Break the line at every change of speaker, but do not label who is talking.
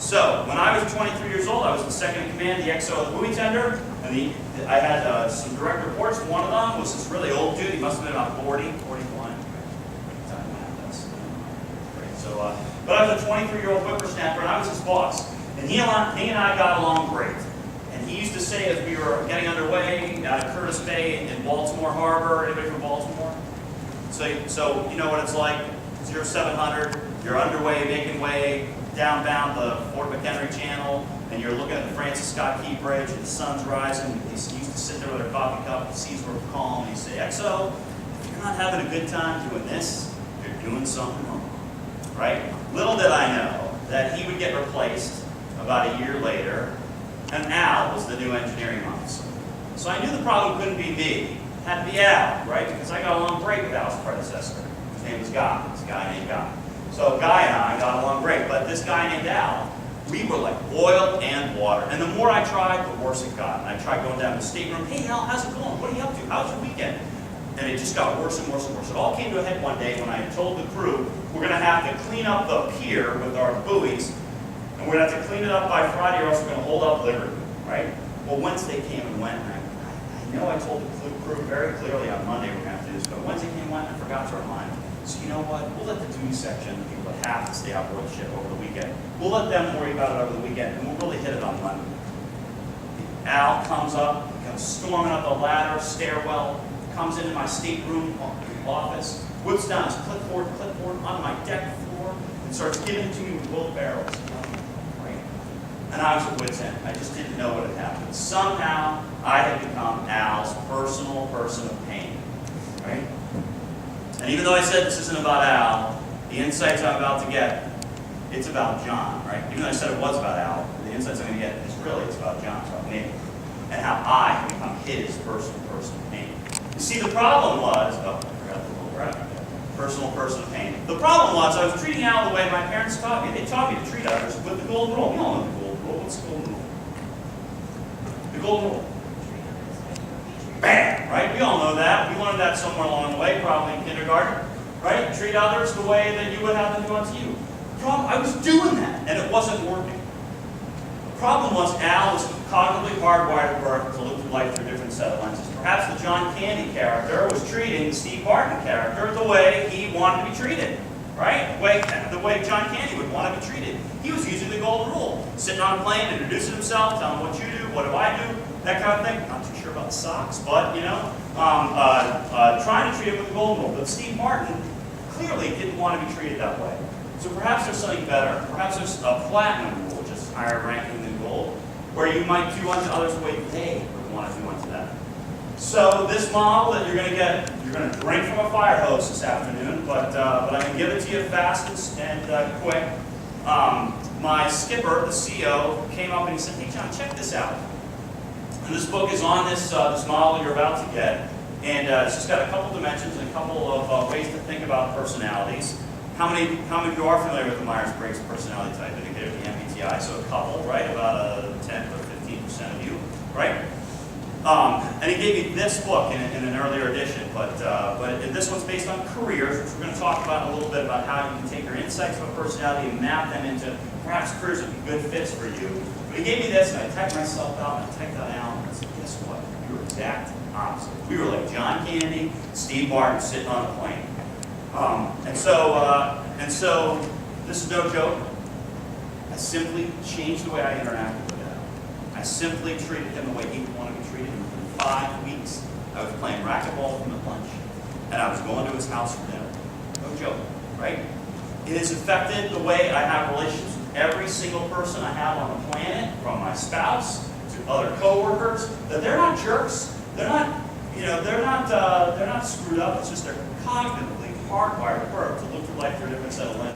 So, when I was 23 years old, I was the second in command, the XO of the buoy tender, and I had some direct reports. One of them was this really old dude. He must have been about 40, 41. So, but I was a 23-year-old whippersnapper, and I was his boss. And he and I got along great. And he used to say, as we were getting underway out of Curtis Bay in Baltimore Harbor, anybody from Baltimore? So you know what it's like, 0700, you're underway, making way, downbound the Fort McHenry Channel, and you're looking at the Francis Scott Key Bridge, and the sun's rising. He used to sit there with a coffee cup, the seas were calm, and he'd say, XO, if you're not having a good time doing this, you're doing something wrong, right? Little did I know that he would get replaced about a year later, and Al was the new engineering officer. So I knew the problem couldn't be me. It had to be Al, right? Because I got along great with Al's predecessor. His name was Guy. It's a guy named Guy. So Guy and I got along great, but this guy named Al, we were like oil and water. And the more I tried, the worse it got. And I tried going down to the stateroom, hey Al, how's it going? What are you up to? How's your weekend? And it just got worse and worse and worse. It all came to a head one day when I told the crew, we're going to have to clean up the pier with our buoys, and we're going to have to clean it up by Friday or else we're going to hold up Liberty, right? Well, Wednesday came and went, and I know I told the crew very clearly on Monday we're going to have to do this, but Wednesday came and went, and I forgot to remind them. So you know what? We'll let the duty section, the people that have to stay out board the ship over the weekend, we'll let them worry about it over the weekend, and we'll really hit it on Monday. Al comes up, comes storming up the ladder, stairwell, comes into my stateroom office, whips down his clipboard on my deck floor, and starts giving it to me with both barrels. Right? And I was at wit's end. I just didn't know what had happened. Somehow, I had become Al's personal person of pain. Right? And even though I said this isn't about Al, the insights I'm about to get, it's about John, right? Even though I said it was about Al, the insights I'm going to get is really it's about John, it's about me. And how I have become his personal person of pain. You see, the problem was, oh, I forgot the little graphic there. Personal person of pain. The problem was I was treating Al the way my parents taught me. They taught me to treat others with the golden rule. We all know the golden rule. What's the golden rule? The golden rule. Bam! Right? We all know that. We learned that somewhere along the way, probably in kindergarten. Right? Treat others the way that you would have them do unto you. Problem, I was doing that, and it wasn't working. The problem was Al was cognitively hardwired at birth to look through life through a different set of lenses. Perhaps the John Candy character was treating the Steve Barton character the way he wanted to be treated. Right? The way John Candy would want to be treated. He was using the golden rule. Sitting on a plane, introducing himself, telling what you do, what do I do, that kind of thing. Not too sure about the socks, but, you know, trying to treat it with the golden rule. But Steve Barton clearly didn't want to be treated that way. So perhaps there's something better. Perhaps there's a platinum rule, just higher ranking than gold, where you might do unto others the way they would want to do unto them. So this model that you're going to get, you're going to drink from a fire hose this afternoon, but I'm going to give it to you fast and quick. My skipper, the CO, came up and he said, hey John, check this out. And this book is on this model you're about to get, and it's just got a couple dimensions and a couple of ways to think about personalities. How many of you are familiar with the Myers-Briggs personality type indicator, the MBTI? So a couple, right? About 10 or 15% of you, right? And he gave me this book in an earlier edition, but this one's based on careers, which we're going to talk about in a little bit about how you can take your insights of a personality and map them into perhaps careers that would be good fits for you. But he gave me this, and I typed myself out, and I typed that out, and I said, guess what? You were exact opposite. We were like John Candy, Steve Barton sitting on a plane. And so this is no joke. I simply changed the way I interacted with him. I simply treated him the way he would want to be treated. And within 5 weeks, I was playing racquetball with him at lunch, and I was going to his house for dinner. No joke, right? It has affected the way I have relationships with every single person I have on the planet, from my spouse to other coworkers. That they're not jerks. They're not, they're not screwed up. It's just they're cognitively hardwired at birth to look through life through a different set of lenses.